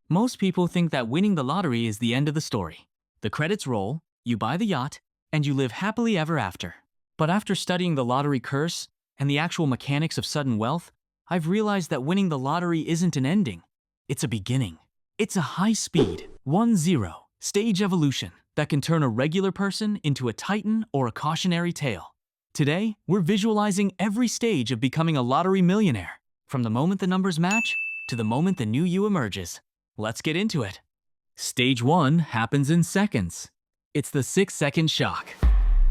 Most people think that winning the lottery is the end of the story. The credits roll, you buy the yacht, and you live happily ever after. But after studying the lottery curse and the actual mechanics of sudden wealth, I've realized that winning the lottery isn't an ending. It's a beginning. It's a high-speed, 1-0 stage evolution that can turn a regular person into a titan or a cautionary tale. Today, we're visualizing every stage of becoming a lottery millionaire, from the moment the numbers match to the moment the new you emerges. Let's get into it. Stage 1 happens in seconds. It's the 6-second shock.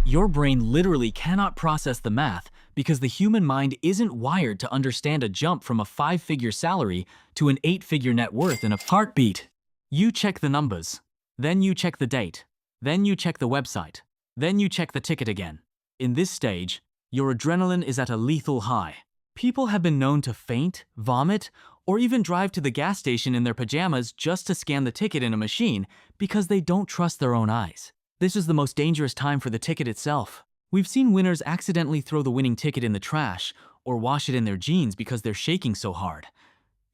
Your brain literally cannot process the math because the human mind isn't wired to understand a jump from a 5-figure salary to an 8-figure net worth in a heartbeat. You check the numbers, then you check the date, then you check the website, then you check the ticket again. In this stage, your adrenaline is at a lethal high. People have been known to faint, vomit, or even drive to the gas station in their pajamas just to scan the ticket in a machine because they don't trust their own eyes. This is the most dangerous time for the ticket itself. We've seen winners accidentally throw the winning ticket in the trash or wash it in their jeans because they're shaking so hard.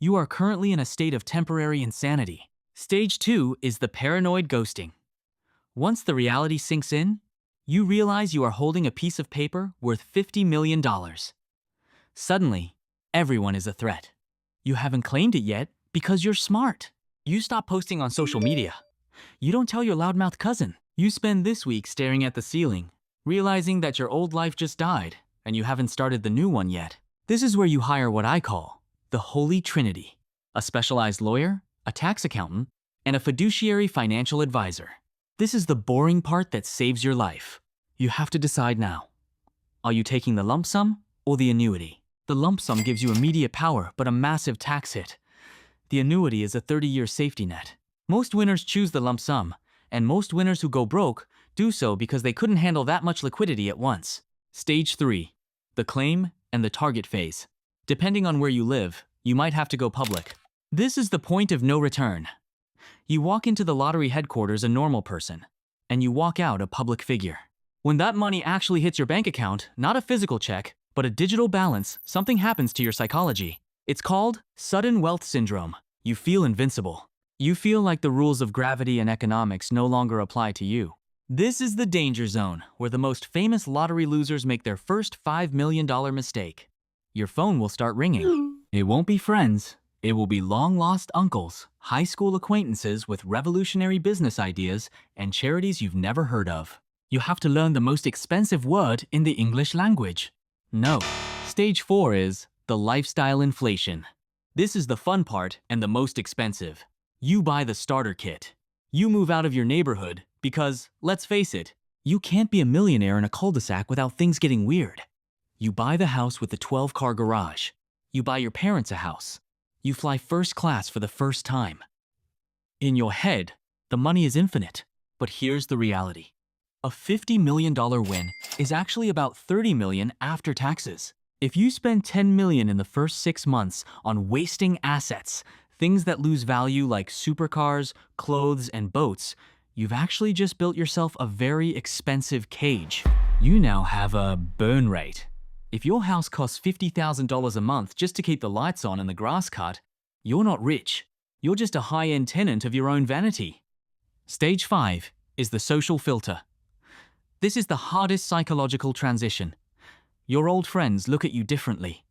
You are currently in a state of temporary insanity. Stage 2 is the paranoid ghosting. Once the reality sinks in, you realize you are holding a piece of paper worth $50 million. Suddenly, everyone is a threat. You haven't claimed it yet because you're smart. You stop posting on social media. You don't tell your loudmouth cousin. You spend this week staring at the ceiling, realizing that your old life just died and you haven't started the new one yet. This is where you hire what I call the Holy Trinity: a specialized lawyer, a tax accountant, and a fiduciary financial advisor. This is the boring part that saves your life. You have to decide now. Are you taking the lump sum or the annuity? The lump sum gives you immediate power but a massive tax hit. The annuity is a 30-year safety net. Most winners choose the lump sum, and most winners who go broke do so because they couldn't handle that much liquidity at once. Stage 3, the claim and the target phase. Depending on where you live, you might have to go public. This is the point of no return. You walk into the lottery headquarters a normal person, and you walk out a public figure. When that money actually hits your bank account, not a physical check, but a digital balance, something happens to your psychology. It's called sudden wealth syndrome. You feel invincible. You feel like the rules of gravity and economics no longer apply to you. This is the danger zone, where the most famous lottery losers make their first $5 million mistake. Your phone will start ringing. It won't be friends. It will be long-lost uncles, high school acquaintances with revolutionary business ideas, and charities you've never heard of. You have to learn the most expensive word in the English language. No. Stage 4 is the lifestyle inflation. This is the fun part and the most expensive. You buy the starter kit. You move out of your neighborhood because, let's face it, you can't be a millionaire in a cul-de-sac without things getting weird. You buy the house with the 12-car garage. You buy your parents a house. You fly first class for the first time. In your head, the money is infinite. But here's the reality. A $50 million win is actually about $30 million after taxes. If you spend $10 million in the first 6 months on wasting assets, things that lose value like supercars, clothes, and boats, you've actually just built yourself a very expensive cage. You now have a burn rate. If your house costs $50,000 a month just to keep the lights on and the grass cut, you're not rich. You're just a high-end tenant of your own vanity. Stage 5 is the social filter. This is the hardest psychological transition. Your old friends look at you differently.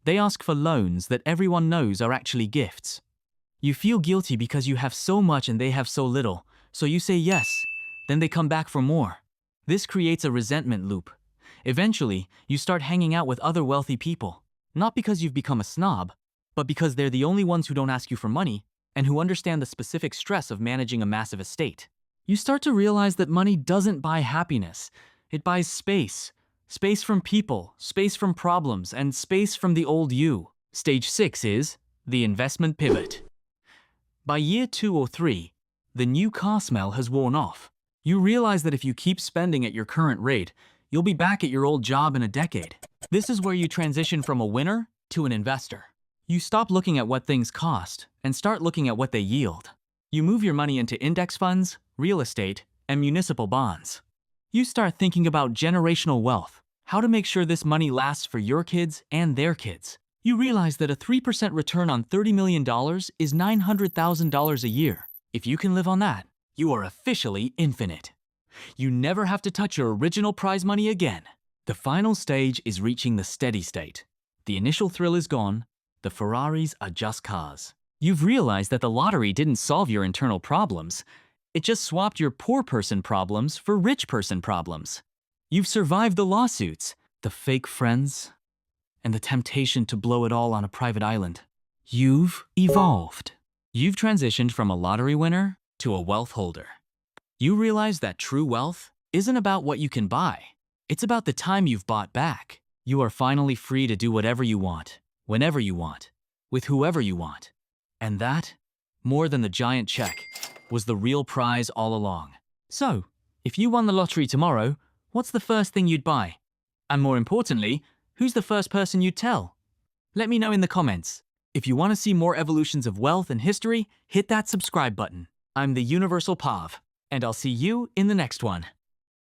They ask for loans that everyone knows are actually gifts. You feel guilty because you have so much and they have so little, so you say yes, then they come back for more. This creates a resentment loop. Eventually, you start hanging out with other wealthy people, not because you've become a snob, but because they're the only ones who don't ask you for money and who understand the specific stress of managing a massive estate. You start to realize that money doesn't buy happiness. It buys space. Space from people, space from problems, and space from the old you. Stage 6 is the investment pivot. By year 2 or 3, the new car smell has worn off. You realize that if you keep spending at your current rate, you'll be back at your old job in a decade. This is where you transition from a winner to an investor. You stop looking at what things cost and start looking at what they yield. You move your money into index funds, real estate, and municipal bonds. You start thinking about generational wealth, how to make sure this money lasts for your kids and their kids. You realize that a 3% return on $30 million is $900,000 a year. If you can live on that, you are officially infinite. You never have to touch your original prize money again. The final stage is reaching the steady state. The initial thrill is gone. The Ferraris are just cars. You've realized that the lottery didn't solve your internal problems. It just swapped your poor person problems for rich person problems. You've survived the lawsuits, the fake friends, and the temptation to blow it all on a private island. You've evolved. You've transitioned from a lottery winner to a wealth holder. You realize that true wealth isn't about what you can buy. It's about the time you've bought back. You are finally free to do whatever you want, whenever you want, with whoever you want. And that, more than the giant check, was the real prize all along. So, if you won the lottery tomorrow, what's the first thing you'd buy? And more importantly, who's the first person you'd tell? Let me know in the comments. If you want to see more evolutions of wealth and history, hit that subscribe button. I'm the Universal Pav, and I'll see you in the next one.